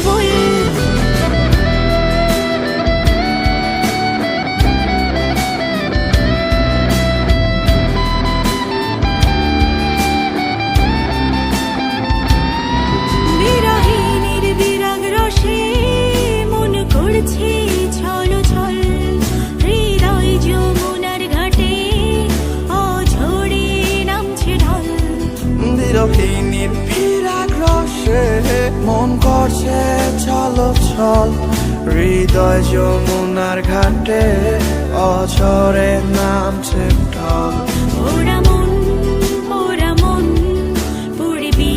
প্রবল। বিরহিনীর বিরাগ রসে মন করছে ছল ছল, হৃদয় যমুনার ঘাটে অঝরে নামছে ঢল। বিরহিনীর বিরাগ রসে মন করছে ছল ছল, হৃদয় যমুনার ঘাটে অঝরে নামছে ঢল। পোড়া মন পুড়বি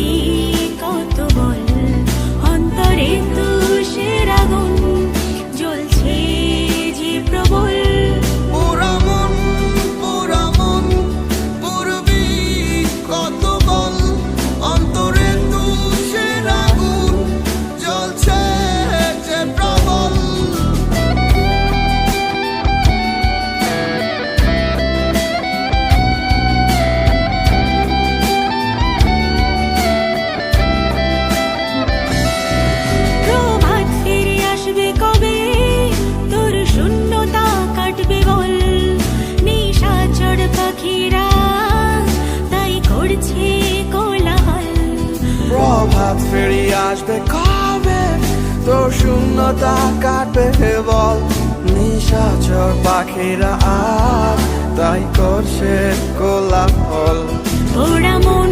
কত বল, অন্তরে তুষের আগুন জ্বলছে যে প্রবল। পোড়া মন পুড়বি কত বল, অন্তরে তুষের আগুন জ্বলছে যে প্রবল। প্রভাত ফিরে আসবে কবে, তোর শূন্যতা কাটবে বল। নিশাচর পাখিরা তাই করছে কোলাহল। প্রভাত ফিরিয়ে আসবে কবে, তোর শূন্যতা কাটবে বল। নিশাচর পাখিরা আজ তাই করছে কোলাহল। পোড়া মন